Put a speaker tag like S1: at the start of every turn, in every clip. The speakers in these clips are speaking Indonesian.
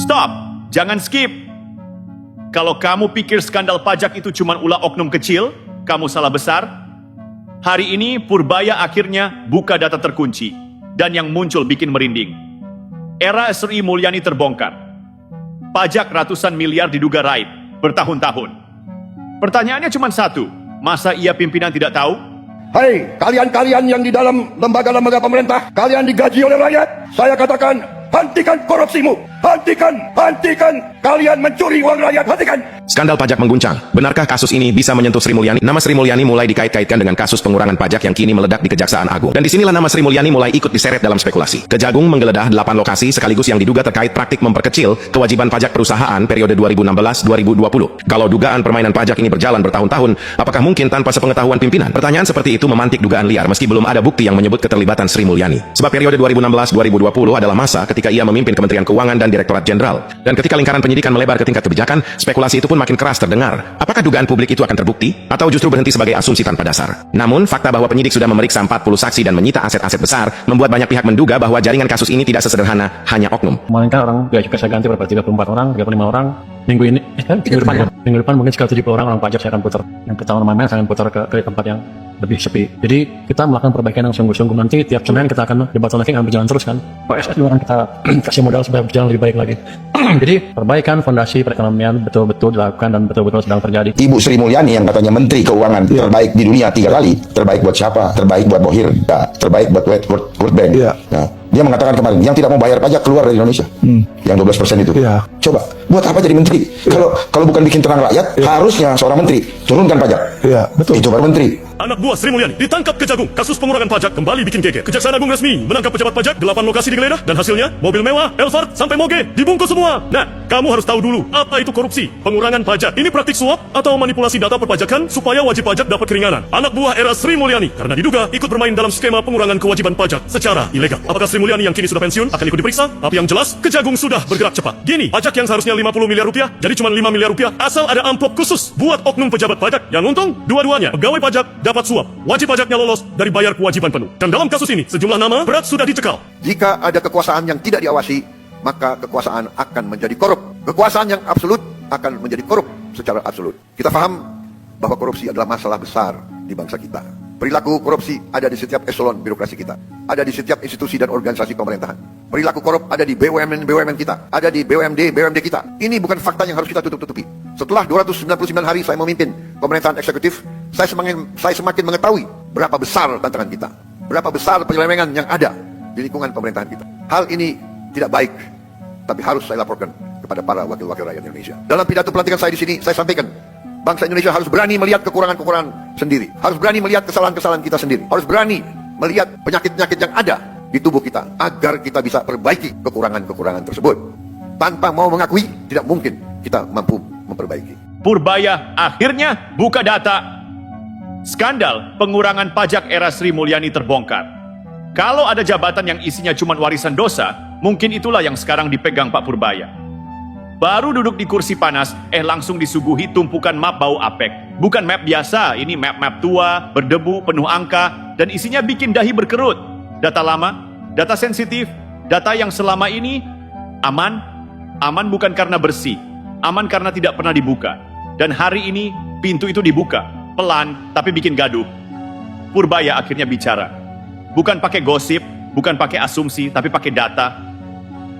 S1: Stop, jangan skip. Kalau kamu pikir skandal pajak itu cuma ulah oknum kecil, kamu salah besar. Hari ini Purbaya akhirnya buka data terkunci, dan yang muncul bikin merinding. Era Sri Mulyani terbongkar. Pajak ratusan miliar diduga raib bertahun-tahun. Pertanyaannya cuma satu, masa ia pimpinan tidak tahu?
S2: Hai, kalian-kalian yang di dalam lembaga-lembaga pemerintah, kalian digaji oleh rakyat, saya katakan, hentikan korupsimu, hentikan, kalian mencuri uang rakyat, hentikan.
S3: Skandal pajak mengguncang. Benarkah kasus ini bisa menyentuh Sri Mulyani? Nama Sri Mulyani mulai dikait-kaitkan dengan kasus pengurangan pajak yang kini meledak di Kejaksaan Agung. Dan disinilah nama Sri Mulyani mulai ikut diseret dalam spekulasi. Kejagung menggeledah 8 lokasi sekaligus yang diduga terkait praktik memperkecil kewajiban pajak perusahaan periode 2016-2020. Kalau dugaan permainan pajak ini berjalan bertahun-tahun, apakah mungkin tanpa sepengetahuan pimpinan? Pertanyaan seperti itu memantik dugaan liar meski belum ada bukti yang menyebut keterlibatan Sri Mulyani. Sebab periode 2016-2020 adalah masa ketika ia memimpin Kementerian Keuangan dan Direktorat Jenderal. Dan ketika lingkaran penyidikan melebar ke tingkat kebijakan, spekulasi itu pun makin keras terdengar. Apakah dugaan publik itu akan terbukti? Atau justru berhenti sebagai asumsi tanpa dasar? Namun, fakta bahwa penyidik sudah memeriksa 40 saksi dan menyita aset-aset besar, membuat banyak pihak menduga bahwa jaringan kasus ini tidak sesederhana hanya oknum.
S4: Kemarin kan orang gaji saya ganti berapa? 34 orang, 35 orang. Minggu ini, minggu depan mungkin sekitar 70 orang pajak saya akan putar. Yang ketahuan main saya akan putar ke tempat yang lebih sepi. Jadi kita melakukan perbaikan yang sungguh-sungguh. Nanti tiap Senin kita akan debottlenecking akan berjalan terus kan. OSS juga akan kita kasih modal supaya berjalan lebih baik lagi. Jadi perbaikan fondasi perekonomian betul-betul dilakukan dan betul-betul sedang terjadi.
S2: Ibu Sri Mulyani yang katanya Menteri Keuangan terbaik di dunia 3 kali, terbaik buat siapa? Terbaik buat Bohir, ya, terbaik buat World Bank. Nah, dia mengatakan kemarin yang tidak mau bayar pajak keluar dari Indonesia, yang 12% itu. Coba, buat apa jadi menteri? Kalau bukan bikin tenang rakyat, harusnya seorang menteri turunkan pajak. Betul. Itu baru menteri.
S5: Anak buah Sri Mulyani ditangkap Kejagung. Kasus pengurangan pajak kembali bikin geger. Kejaksaan Agung resmi menangkap pejabat pajak 8 lokasi digeledah dan hasilnya mobil mewah, Elfard sampai moge dibungkus semua. Nah, kamu harus tahu dulu apa itu korupsi, pengurangan pajak. Ini praktik suap atau manipulasi data perpajakan supaya wajib pajak dapat keringanan. Anak buah era Sri Mulyani karena diduga ikut bermain dalam skema pengurangan kewajiban pajak secara ilegal. Apakah Sri Mulyani yang kini sudah pensiun akan ikut diperiksa? Tapi yang jelas Kejagung sudah bergerak cepat. Gini, pajak yang seharusnya 50 miliar rupiah jadi cuma 5 miliar rupiah asal ada amplop khusus buat oknum pejabat pajak. Yang untung dua-duanya, pegawai pajak dapat suap, wajib pajaknya lolos dari bayar kewajiban penuh. Dan dalam kasus ini, sejumlah nama berat sudah dicekal.
S2: Jika ada kekuasaan yang tidak diawasi, maka kekuasaan akan menjadi korup. Kekuasaan yang absolut akan menjadi korup secara absolut. Kita paham bahwa korupsi adalah masalah besar di bangsa kita. Perilaku korupsi ada di setiap eselon birokrasi kita. Ada di setiap institusi dan organisasi pemerintahan. Perilaku korup ada di BUMN kita. Ada di BUMD kita. Ini bukan fakta yang harus kita tutup-tutupi. Setelah 299 hari saya memimpin pemerintahan eksekutif, saya semakin mengetahui berapa besar tantangan kita, berapa besar penyelewengan yang ada di lingkungan pemerintahan kita. Hal ini tidak baik, tapi harus saya laporkan kepada para wakil-wakil rakyat Indonesia. Dalam pidato pelantikan saya di sini, saya sampaikan, bangsa Indonesia harus berani melihat kekurangan-kekurangan sendiri, harus berani melihat kesalahan-kesalahan kita sendiri, harus berani melihat penyakit-penyakit yang ada di tubuh kita, agar kita bisa perbaiki kekurangan-kekurangan tersebut. Tanpa mau mengakui, tidak mungkin kita mampu memperbaiki.
S1: Purbaya akhirnya buka data. Skandal pengurangan pajak era Sri Mulyani terbongkar. Kalau ada jabatan yang isinya cuma warisan dosa, mungkin itulah yang sekarang dipegang Pak Purbaya. Baru duduk di kursi panas, langsung disuguhi tumpukan map bau apek. Bukan map biasa, ini map-map tua, berdebu, penuh angka, dan isinya bikin dahi berkerut. Data lama, data sensitif, data yang selama ini aman. Aman bukan karena bersih, aman karena tidak pernah dibuka. Dan hari ini pintu itu dibuka, pelan tapi bikin gaduh. Purbaya akhirnya bicara. Bukan pakai gosip, bukan pakai asumsi, tapi pakai data,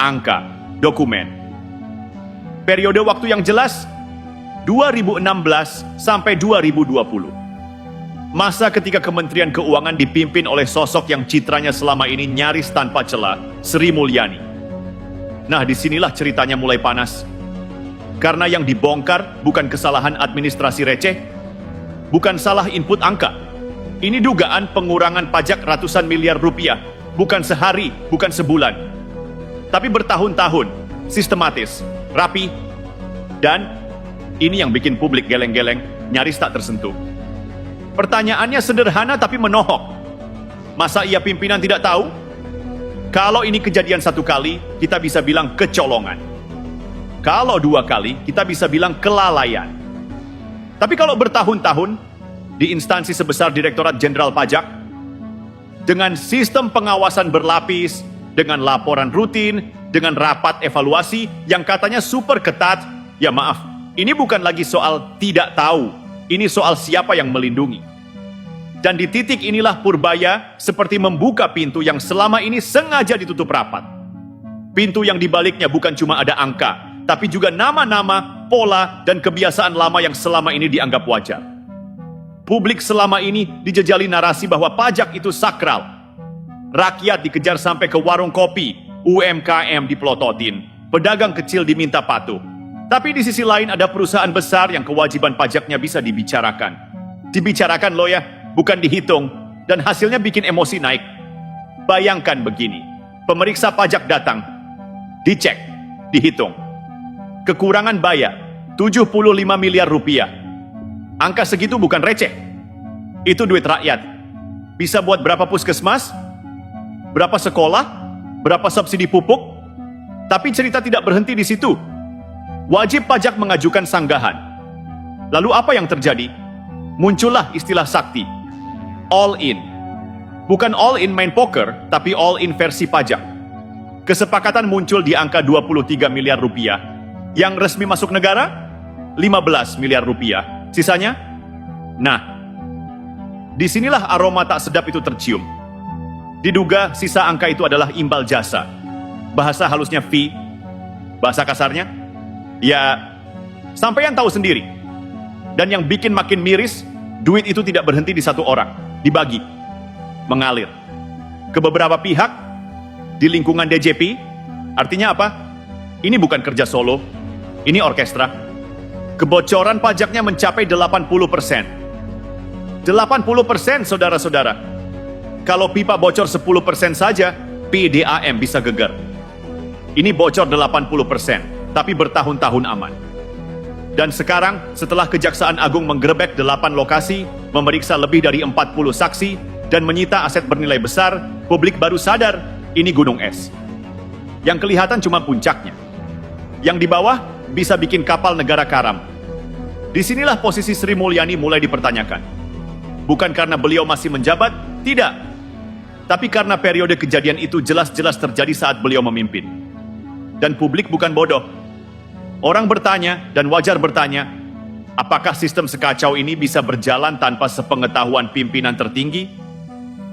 S1: angka, dokumen. Periode waktu yang jelas 2016 sampai 2020. Masa ketika Kementerian Keuangan dipimpin oleh sosok yang citranya selama ini nyaris tanpa celah, Sri Mulyani. Nah, disinilah ceritanya mulai panas. Karena yang dibongkar bukan kesalahan administrasi receh, bukan salah input angka. Ini dugaan pengurangan pajak ratusan miliar rupiah, bukan sehari, bukan sebulan, tapi bertahun-tahun, sistematis, rapi, dan ini yang bikin publik geleng-geleng, nyaris tak tersentuh. Pertanyaannya sederhana tapi menohok. Masa ia pimpinan tidak tahu? Kalau ini kejadian satu kali, kita bisa bilang kecolongan. Kalau 2 kali, kita bisa bilang kelalaian. Tapi kalau bertahun-tahun, di instansi sebesar Direktorat Jenderal Pajak, dengan sistem pengawasan berlapis, dengan laporan rutin, dengan rapat evaluasi yang katanya super ketat. Ya maaf, ini bukan lagi soal tidak tahu, ini soal siapa yang melindungi. Dan di titik inilah Purbaya seperti membuka pintu yang selama ini sengaja ditutup rapat. Pintu yang dibaliknya bukan cuma ada angka, tapi juga nama-nama, pola, dan kebiasaan lama yang selama ini dianggap wajar. Publik selama ini dijejali narasi bahwa pajak itu sakral. Rakyat dikejar sampai ke warung kopi, UMKM dipelototin, pedagang kecil diminta patuh. Tapi di sisi lain ada perusahaan besar yang kewajiban pajaknya bisa dibicarakan. Dibicarakan loh ya, bukan dihitung, dan hasilnya bikin emosi naik. Bayangkan begini, pemeriksa pajak datang, dicek, dihitung. Kekurangan bayar, 75 miliar rupiah. Angka segitu bukan receh. Itu duit rakyat. Bisa buat berapa puskesmas? Berapa sekolah? Berapa subsidi pupuk? Tapi cerita tidak berhenti di situ. Wajib pajak mengajukan sanggahan. Lalu apa yang terjadi? Muncullah istilah sakti. All in. Bukan all in main poker, tapi all in versi pajak. Kesepakatan muncul di angka 23 miliar rupiah. Yang resmi masuk negara, 15 miliar rupiah. Sisanya? Nah, disinilah aroma tak sedap itu tercium. Diduga sisa angka itu adalah imbal jasa. Bahasa halusnya fee. Bahasa kasarnya, ya, sampeyan tahu sendiri. Dan yang bikin makin miris, duit itu tidak berhenti di satu orang, dibagi, mengalir ke beberapa pihak di lingkungan DJP. Artinya apa? Ini bukan kerja solo, ini orkestra. Kebocoran pajaknya mencapai 80%. 80%, saudara-saudara. Kalau pipa bocor 10% saja, PDAM bisa geger. Ini bocor 80%, tapi bertahun-tahun aman. Dan sekarang, setelah Kejaksaan Agung menggerebek 8 lokasi, memeriksa lebih dari 40 saksi, dan menyita aset bernilai besar, publik baru sadar, ini gunung es. Yang kelihatan cuma puncaknya. Yang di bawah, bisa bikin kapal negara karam. Disinilah posisi Sri Mulyani mulai dipertanyakan. Bukan karena beliau masih menjabat, tidak. Tapi karena periode kejadian itu jelas-jelas terjadi saat beliau memimpin. Dan publik bukan bodoh. Orang bertanya, dan wajar bertanya, apakah sistem sekacau ini bisa berjalan tanpa sepengetahuan pimpinan tertinggi?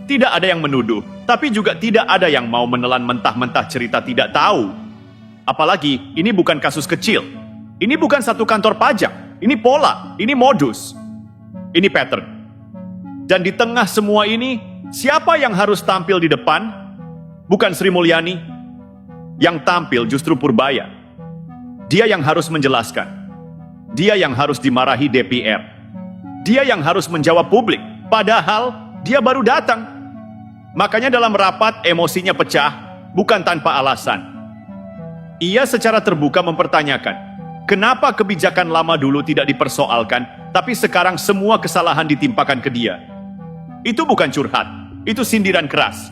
S1: Tidak ada yang menuduh, tapi juga tidak ada yang mau menelan mentah-mentah cerita tidak tahu. Apalagi, ini bukan kasus kecil. Ini bukan satu kantor pajak. Ini pola, ini modus. Ini pattern. Dan di tengah semua ini, siapa yang harus tampil di depan? Bukan Sri Mulyani. Yang tampil justru Purbaya. Dia yang harus menjelaskan. Dia yang harus dimarahi DPR. Dia yang harus menjawab publik. Padahal dia baru datang. Makanya dalam rapat emosinya pecah, bukan tanpa alasan. Ia secara terbuka mempertanyakan, kenapa kebijakan lama dulu tidak dipersoalkan, tapi sekarang semua kesalahan ditimpakan ke dia. Itu bukan curhat, itu sindiran keras.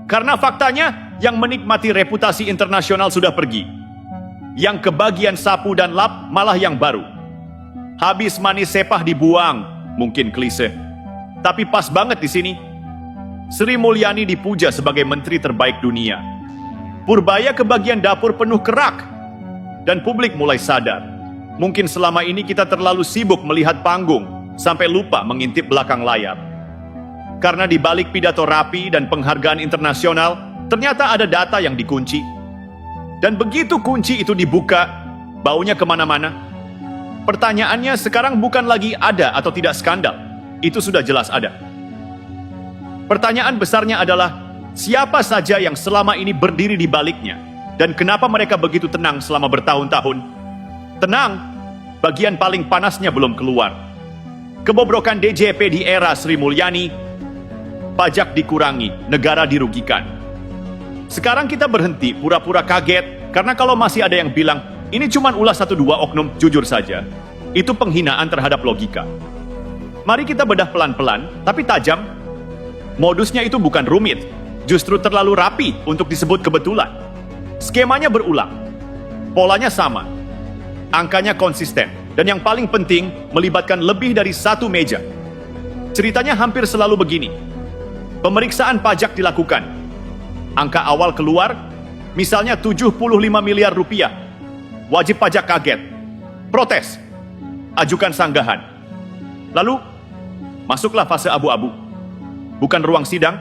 S1: Karena faktanya, yang menikmati reputasi internasional sudah pergi. Yang kebagian sapu dan lap malah yang baru. Habis manis sepah dibuang, mungkin klise. Tapi pas banget di sini. Sri Mulyani dipuja sebagai menteri terbaik dunia. Purbaya kebagian dapur penuh kerak. Dan publik mulai sadar. Mungkin selama ini kita terlalu sibuk melihat panggung, sampai lupa mengintip belakang layar. Karena di balik pidato rapi dan penghargaan internasional, ternyata ada data yang dikunci. Dan begitu kunci itu dibuka, baunya kemana-mana. Pertanyaannya sekarang bukan lagi ada atau tidak skandal. Itu sudah jelas ada. Pertanyaan besarnya adalah, siapa saja yang selama ini berdiri di baliknya? Dan kenapa mereka begitu tenang selama bertahun-tahun? Tenang, bagian paling panasnya belum keluar. Kebobrokan DJP di era Sri Mulyani, pajak dikurangi, negara dirugikan. Sekarang kita berhenti pura-pura kaget, karena kalau masih ada yang bilang, ini cuma ulah 1-2 oknum, jujur saja. Itu penghinaan terhadap logika. Mari kita bedah pelan-pelan, tapi tajam. Modusnya itu bukan rumit, justru terlalu rapi untuk disebut kebetulan. Skemanya berulang, polanya sama, angkanya konsisten, dan yang paling penting, melibatkan lebih dari satu meja. Ceritanya hampir selalu begini. Pemeriksaan pajak dilakukan. Angka awal keluar, Misalnya 75 miliar rupiah. Wajib pajak kaget. Protes. Ajukan sanggahan. Lalu, masuklah fase abu-abu. Bukan ruang sidang,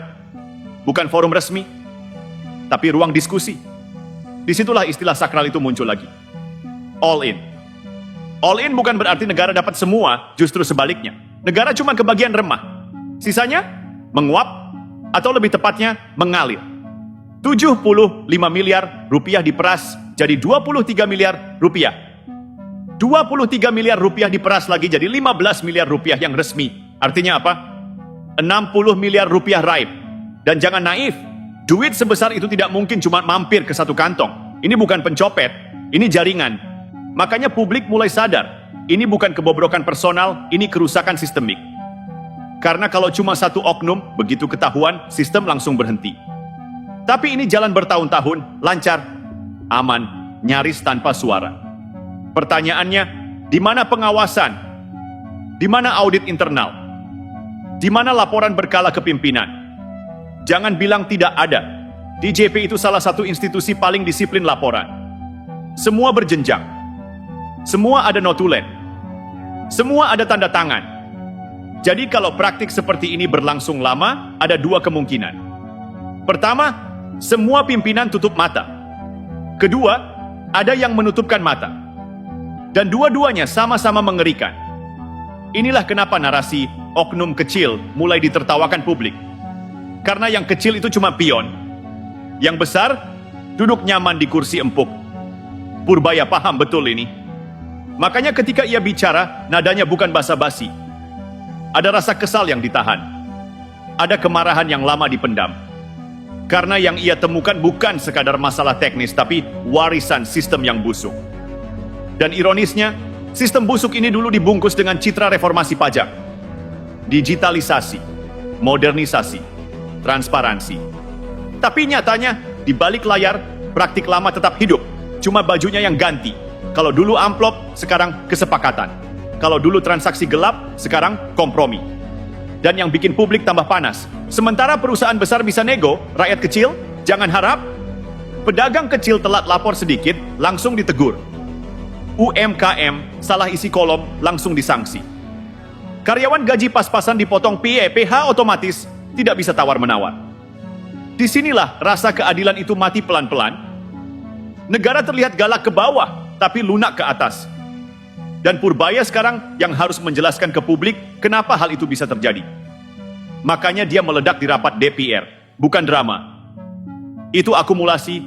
S1: bukan forum resmi, tapi ruang diskusi. Disitulah istilah sakral itu muncul lagi. All in. All in bukan berarti negara dapat semua, justru sebaliknya. Negara cuma kebagian remah. Sisanya, menguap, atau lebih tepatnya, mengalir. 75 miliar rupiah diperas jadi 23 miliar rupiah. 23 miliar rupiah diperas lagi jadi 15 miliar rupiah yang resmi. Artinya apa? 60 miliar rupiah raib. Dan jangan naif, duit sebesar itu tidak mungkin cuma mampir ke satu kantong. Ini bukan pencopet, ini jaringan. Makanya publik mulai sadar, ini bukan kebobrokan personal, ini kerusakan sistemik. Karena kalau cuma satu oknum, begitu ketahuan, sistem langsung berhenti. Tapi ini jalan bertahun-tahun, lancar, aman, nyaris tanpa suara. Pertanyaannya, di mana pengawasan? Di mana audit internal? Di mana laporan berkala kepimpinan? Jangan bilang tidak ada. DJP itu salah satu institusi paling disiplin laporan. Semua berjenjang. Semua ada notulen. Semua ada tanda tangan. Jadi kalau praktik seperti ini berlangsung lama, ada dua kemungkinan. Pertama, semua pimpinan tutup mata. Kedua, ada yang menutupkan mata. Dan dua-duanya sama-sama mengerikan. Inilah kenapa narasi oknum kecil mulai ditertawakan publik. Karena yang kecil itu cuma pion. Yang besar, duduk nyaman di kursi empuk. Purbaya paham betul ini. Makanya ketika ia bicara, nadanya bukan basa-basi. Ada rasa kesal yang ditahan. Ada kemarahan yang lama dipendam. Karena yang ia temukan bukan sekadar masalah teknis, tapi warisan sistem yang busuk. Dan ironisnya, sistem busuk ini dulu dibungkus dengan citra reformasi pajak. Digitalisasi, modernisasi, transparansi. Tapi nyatanya, di balik layar, praktik lama tetap hidup. Cuma bajunya yang ganti. Kalau dulu amplop, sekarang kesepakatan. Kalau dulu transaksi gelap, sekarang kompromi. Dan yang bikin publik tambah panas. Sementara perusahaan besar bisa nego, rakyat kecil, jangan harap. Pedagang kecil telat lapor sedikit, langsung ditegur. UMKM, salah isi kolom, langsung disanksi. Karyawan gaji pas-pasan dipotong PH otomatis, tidak bisa tawar-menawar. Disinilah rasa keadilan itu mati pelan-pelan. Negara terlihat galak ke bawah, tapi lunak ke atas. Dan Purbaya sekarang yang harus menjelaskan ke publik kenapa hal itu bisa terjadi. Makanya dia meledak di rapat DPR, bukan drama. Itu akumulasi.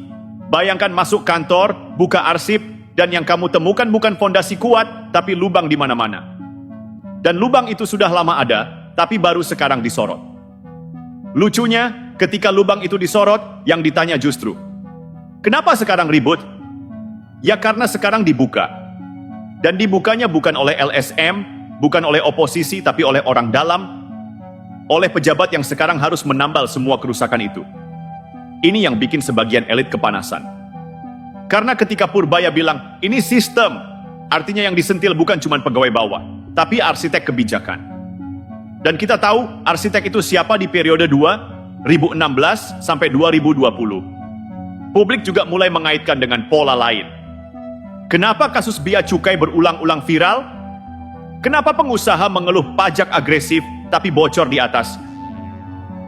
S1: Bayangkan masuk kantor, buka arsip, dan yang kamu temukan bukan fondasi kuat, tapi lubang di mana-mana. Dan lubang itu sudah lama ada, tapi baru sekarang disorot. Lucunya, ketika lubang itu disorot, yang ditanya justru, kenapa sekarang ribut? Ya karena sekarang dibuka. Dan dibukanya bukan oleh LSM, bukan oleh oposisi, tapi oleh orang dalam, oleh pejabat yang sekarang harus menambal semua kerusakan itu. Ini yang bikin sebagian elit kepanasan. Karena ketika Purbaya bilang, ini sistem, artinya yang disentil bukan cuma pegawai bawah, tapi arsitek kebijakan. Dan kita tahu arsitek itu siapa di periode 2016 sampai 2020. Publik juga mulai mengaitkan dengan pola lain. Kenapa kasus bea cukai berulang-ulang viral? Kenapa pengusaha mengeluh pajak agresif tapi bocor di atas?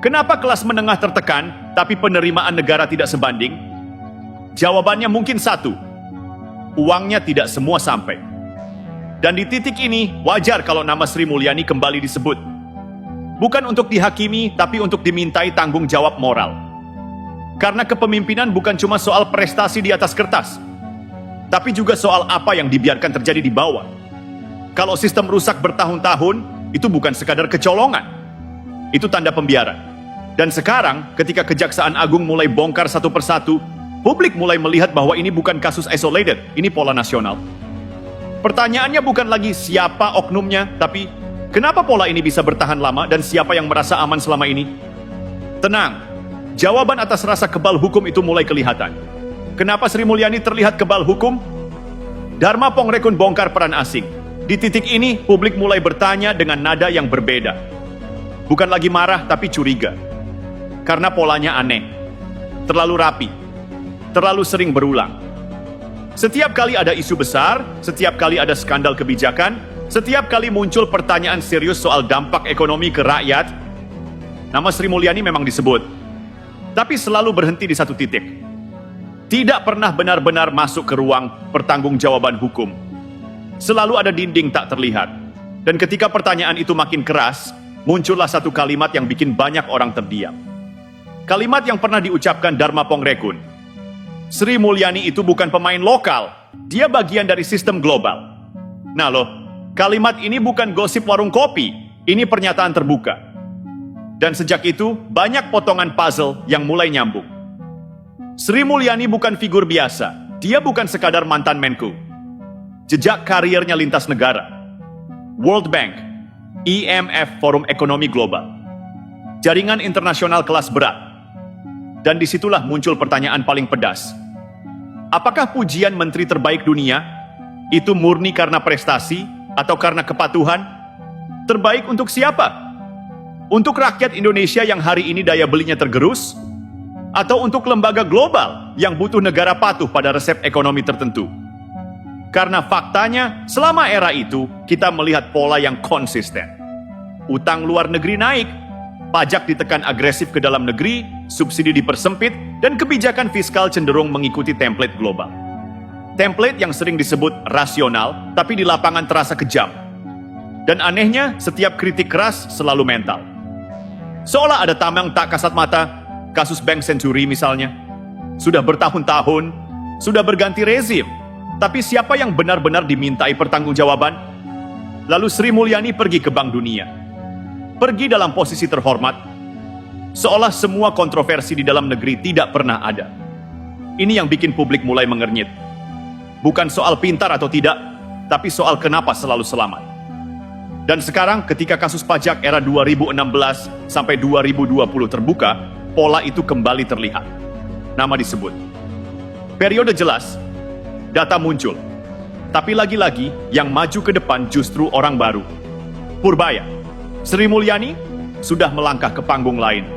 S1: Kenapa kelas menengah tertekan tapi penerimaan negara tidak sebanding? Jawabannya mungkin satu, uangnya tidak semua sampai. Dan di titik ini wajar kalau nama Sri Mulyani kembali disebut. Bukan untuk dihakimi tapi untuk dimintai tanggung jawab moral. Karena kepemimpinan bukan cuma soal prestasi di atas kertas, tapi juga soal apa yang dibiarkan terjadi di bawah. Kalau sistem rusak bertahun-tahun, itu bukan sekadar kecolongan. Itu tanda pembiaran. Dan sekarang, ketika Kejaksaan Agung mulai bongkar satu persatu, publik mulai melihat bahwa ini bukan kasus isolated, ini pola nasional. Pertanyaannya bukan lagi siapa oknumnya, tapi kenapa pola ini bisa bertahan lama dan siapa yang merasa aman selama ini? Tenang, jawaban atas rasa kebal hukum itu mulai kelihatan. Kenapa Sri Mulyani terlihat kebal hukum? Dharma Pongrekun bongkar peran asing. Di titik ini, publik mulai bertanya dengan nada yang berbeda. Bukan lagi marah, tapi curiga. Karena polanya aneh. Terlalu rapi. terlalu sering berulang. Setiap kali ada isu besar, setiap kali ada skandal kebijakan, setiap kali muncul pertanyaan serius soal dampak ekonomi ke rakyat, nama Sri Mulyani memang disebut. Tapi selalu berhenti di satu titik. Tidak pernah benar-benar masuk ke ruang pertanggungjawaban hukum. Selalu ada dinding tak terlihat. Dan ketika pertanyaan itu makin keras, muncullah satu kalimat yang bikin banyak orang terdiam. Kalimat yang pernah diucapkan Dharma Pongrekun. Sri Mulyani itu bukan pemain lokal, dia bagian dari sistem global. Nah loh, kalimat ini bukan gosip warung kopi, ini pernyataan terbuka. Dan sejak itu, banyak potongan puzzle yang mulai nyambung. Sri Mulyani bukan figur biasa, dia bukan sekadar mantan Menko. Jejak karirnya lintas negara. World Bank, IMF Forum Ekonomi Global, jaringan internasional kelas berat. Dan disitulah muncul pertanyaan paling pedas. Apakah pujian menteri terbaik dunia itu murni karena prestasi atau karena kepatuhan? Terbaik untuk siapa? Untuk rakyat Indonesia yang hari ini daya belinya tergerus? Atau untuk lembaga global yang butuh negara patuh pada resep ekonomi tertentu? Karena faktanya, selama era itu, kita melihat pola yang konsisten. Utang luar negeri naik, pajak ditekan agresif ke dalam negeri, subsidi dipersempit, dan kebijakan fiskal cenderung mengikuti template global. Template yang sering disebut rasional, tapi di lapangan terasa kejam. Dan anehnya, setiap kritik keras selalu mental. Seolah ada tameng tak kasat mata, kasus Bank Century misalnya. Sudah bertahun-tahun, sudah berganti rezim, tapi siapa yang benar-benar dimintai pertanggungjawaban? Lalu Sri Mulyani pergi ke Bank Dunia. Pergi dalam posisi terhormat, seolah semua kontroversi di dalam negeri tidak pernah ada. Ini yang bikin publik mulai mengernyit. Bukan soal pintar atau tidak, tapi soal kenapa selalu selamat. Dan sekarang ketika kasus pajak era 2016 sampai 2020 terbuka, pola itu kembali terlihat. Nama disebut. Periode jelas, data muncul. Tapi lagi-lagi yang maju ke depan justru orang baru. Purbaya. Sri Mulyani sudah melangkah ke panggung lain.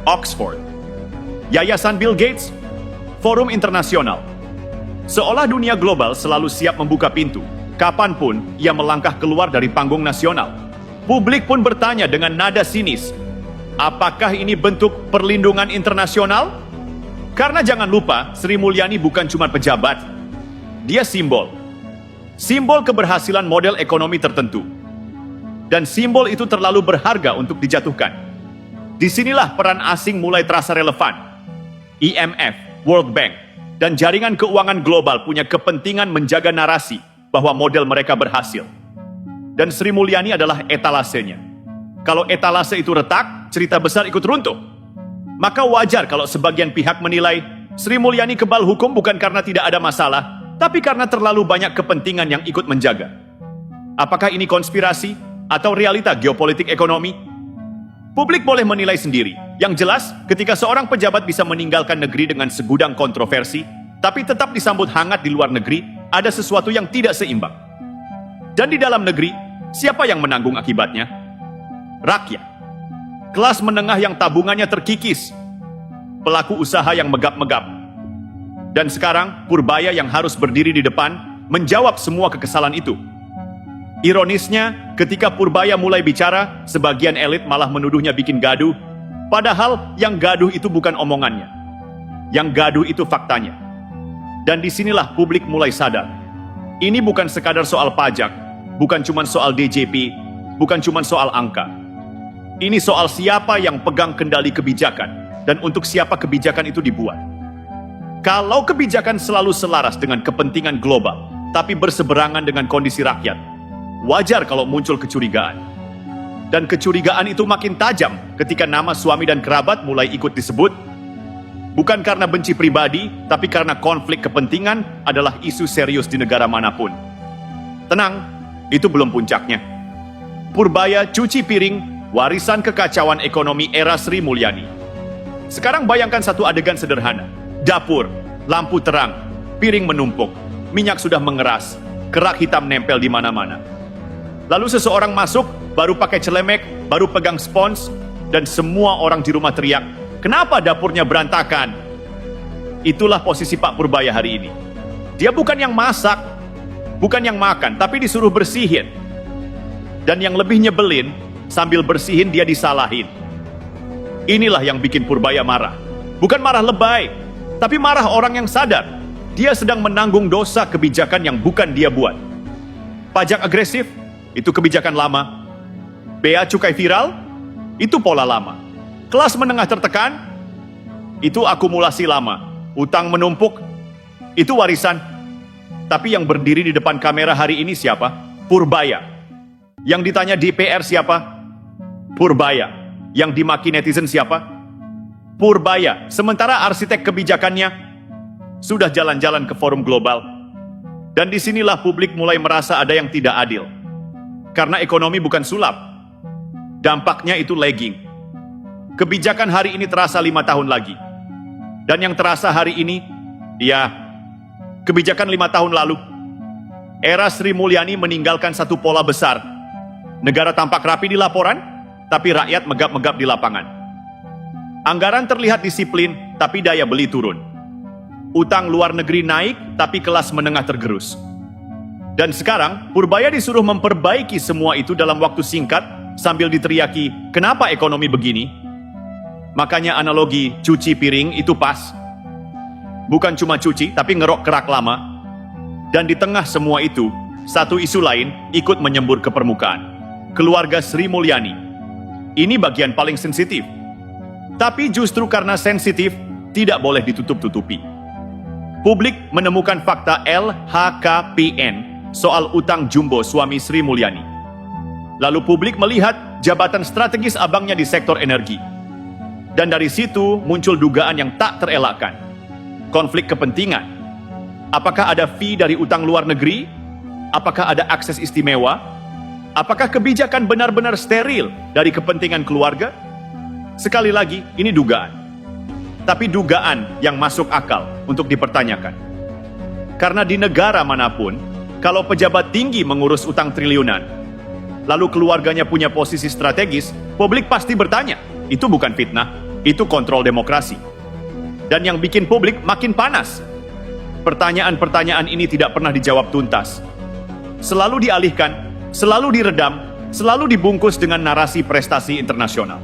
S1: Oxford. Yayasan Bill Gates. Forum internasional. Seolah dunia global selalu siap membuka pintu. Kapanpun ia melangkah keluar dari panggung nasional. Publik pun bertanya dengan nada sinis. Apakah ini bentuk perlindungan internasional? Karena jangan lupa, Sri Mulyani bukan cuma pejabat. Dia simbol. Simbol keberhasilan model ekonomi tertentu. Dan simbol itu terlalu berharga untuk dijatuhkan. Disinilah peran asing mulai terasa relevan. IMF, World Bank, dan jaringan keuangan global punya kepentingan menjaga narasi bahwa model mereka berhasil. Dan Sri Mulyani adalah etalasenya. Kalau etalase itu retak, cerita besar ikut runtuh. Maka wajar kalau sebagian pihak menilai Sri Mulyani kebal hukum bukan karena tidak ada masalah, tapi karena terlalu banyak kepentingan yang ikut menjaga. Apakah ini konspirasi atau realita geopolitik ekonomi? Publik boleh menilai sendiri. Yang jelas, ketika seorang pejabat bisa meninggalkan negeri dengan segudang kontroversi, tapi tetap disambut hangat di luar negeri, ada sesuatu yang tidak seimbang. Dan di dalam negeri, siapa yang menanggung akibatnya? Rakyat. Kelas menengah yang tabungannya terkikis. Pelaku usaha yang megap-megap. Dan sekarang, Purbaya yang harus berdiri di depan, menjawab semua kekesalan itu. Ironisnya, ketika Purbaya mulai bicara, sebagian elit malah menuduhnya bikin gaduh, padahal yang gaduh itu bukan omongannya. Yang gaduh itu faktanya. Dan disinilah publik mulai sadar. Ini bukan sekadar soal pajak, bukan cuma soal DJP, bukan cuma soal angka. Ini soal siapa yang pegang kendali kebijakan, dan untuk siapa kebijakan itu dibuat. Kalau kebijakan selalu selaras dengan kepentingan global, tapi berseberangan dengan kondisi rakyat, wajar kalau muncul kecurigaan. Dan kecurigaan itu makin tajam ketika nama suami dan kerabat mulai ikut disebut. Bukan karena benci pribadi, tapi karena konflik kepentingan adalah isu serius di negara manapun. Tenang, itu belum puncaknya. Purbaya cuci piring, warisan kekacauan ekonomi era Sri Mulyani. Sekarang bayangkan satu adegan sederhana. Dapur, lampu terang, piring menumpuk, minyak sudah mengeras, kerak hitam nempel di mana-mana. Lalu seseorang masuk, baru pakai celemek, baru pegang spons, dan semua orang di rumah teriak, "Kenapa dapurnya berantakan?" Itulah posisi Pak Purbaya hari ini. Dia bukan yang masak, bukan yang makan, tapi disuruh bersihin. Dan yang lebih nyebelin, sambil bersihin dia disalahin. Inilah yang bikin Purbaya marah. Bukan marah lebay, tapi marah orang yang sadar dia sedang menanggung dosa kebijakan yang bukan dia buat. Pajak agresif, itu kebijakan lama. Bea cukai viral, itu pola lama. Kelas menengah tertekan, itu akumulasi lama. Utang menumpuk, itu warisan. Tapi yang berdiri di depan kamera hari ini siapa? Purbaya. Yang ditanya DPR siapa? Purbaya. Yang dimaki netizen siapa? Purbaya. Sementara arsitek kebijakannya sudah jalan-jalan ke forum global. Dan disinilah publik mulai merasa ada yang tidak adil. Karena ekonomi bukan sulap. Dampaknya itu lagging. Kebijakan hari ini terasa 5 tahun lagi. Dan yang terasa hari ini, ya, kebijakan 5 tahun lalu. Era Sri Mulyani meninggalkan satu pola besar. Negara tampak rapi di laporan, tapi rakyat megap-megap di lapangan. Anggaran terlihat disiplin, tapi daya beli turun. Utang luar negeri naik, tapi kelas menengah tergerus. Dan sekarang, Purbaya disuruh memperbaiki semua itu dalam waktu singkat, sambil diteriaki, kenapa ekonomi begini? Makanya analogi cuci piring itu pas. Bukan cuma cuci, tapi ngerok kerak lama. Dan di tengah semua itu, satu isu lain ikut menyembur ke permukaan. Keluarga Sri Mulyani. Ini bagian paling sensitif. Tapi justru karena sensitif, tidak boleh ditutup-tutupi. Publik menemukan fakta LHKPN soal utang jumbo suami Sri Mulyani. Lalu publik melihat jabatan strategis abangnya di sektor energi. Dan dari situ muncul dugaan yang tak terelakkan. Konflik kepentingan. Apakah ada fee dari utang luar negeri? Apakah ada akses istimewa? Apakah kebijakan benar-benar steril dari kepentingan keluarga? Sekali lagi, ini dugaan. Tapi dugaan yang masuk akal untuk dipertanyakan. Karena di negara manapun, kalau pejabat tinggi mengurus utang triliunan, lalu keluarganya punya posisi strategis, publik pasti bertanya, itu bukan fitnah, itu kontrol demokrasi. Dan yang bikin publik makin panas. Pertanyaan-pertanyaan ini tidak pernah dijawab tuntas. Selalu dialihkan, selalu diredam, selalu dibungkus dengan narasi prestasi internasional.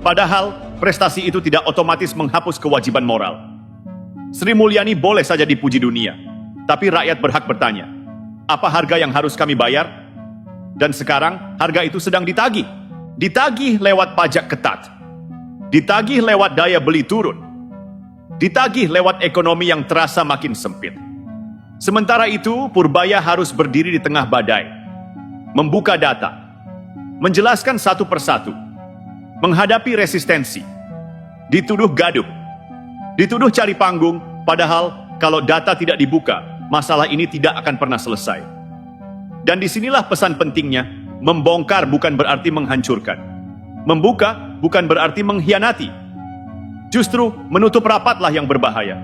S1: Padahal, prestasi itu tidak otomatis menghapus kewajiban moral. Sri Mulyani boleh saja dipuji dunia, tapi rakyat berhak bertanya, apa harga yang harus kami bayar? Dan sekarang, harga itu sedang ditagih. Ditagih lewat pajak ketat. Ditagih lewat daya beli turun. Ditagih lewat ekonomi yang terasa makin sempit. Sementara itu, Purbaya harus berdiri di tengah badai. Membuka data. Menjelaskan satu persatu. Menghadapi resistensi, dituduh gaduh, dituduh cari panggung, padahal kalau data tidak dibuka, masalah ini tidak akan pernah selesai. Dan disinilah pesan pentingnya, membongkar bukan berarti menghancurkan. Membuka bukan berarti mengkhianati. Justru menutup rapatlah yang berbahaya.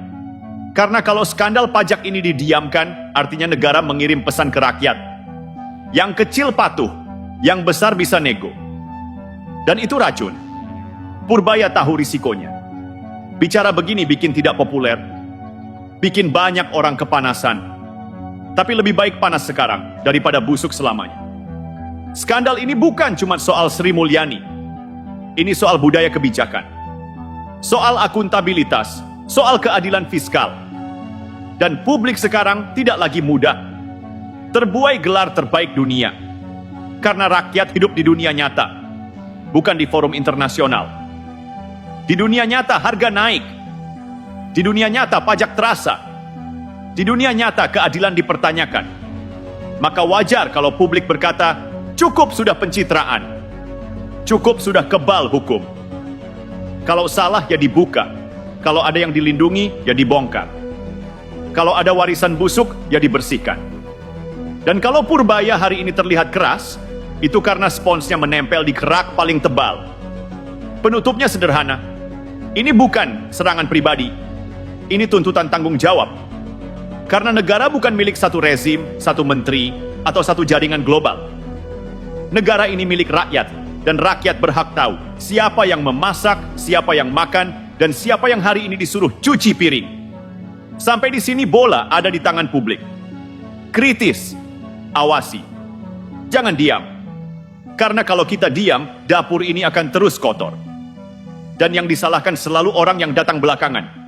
S1: Karena kalau skandal pajak ini didiamkan, artinya negara mengirim pesan ke rakyat. Yang kecil patuh, yang besar bisa nego. Dan itu racun. Purbaya tahu risikonya. Bicara begini bikin tidak populer. Bikin banyak orang kepanasan. Tapi lebih baik panas sekarang daripada busuk selamanya. Skandal ini bukan cuma soal Sri Mulyani. Ini soal budaya kebijakan. Soal akuntabilitas. Soal keadilan fiskal. Dan publik sekarang tidak lagi mudah. Terbuai gelar terbaik dunia. Karena rakyat hidup di dunia nyata. Bukan di forum internasional. Di dunia nyata harga naik. Di dunia nyata pajak terasa. Di dunia nyata keadilan dipertanyakan. Maka wajar kalau publik berkata, cukup sudah pencitraan. Cukup sudah kebal hukum. Kalau salah ya dibuka. Kalau ada yang dilindungi ya dibongkar. Kalau ada warisan busuk ya dibersihkan. Dan kalau Purbaya hari ini terlihat keras, itu karena sponsnya menempel di kerak paling tebal. Penutupnya sederhana. Ini bukan serangan pribadi. Ini tuntutan tanggung jawab. Karena negara bukan milik satu rezim, satu menteri, atau satu jaringan global. Negara ini milik rakyat, dan rakyat berhak tahu siapa yang memasak, siapa yang makan, dan siapa yang hari ini disuruh cuci piring. Sampai di sini bola ada di tangan publik. Kritis, awasi. Jangan diam. Karena kalau kita diam, dapur ini akan terus kotor. Dan yang disalahkan selalu orang yang datang belakangan.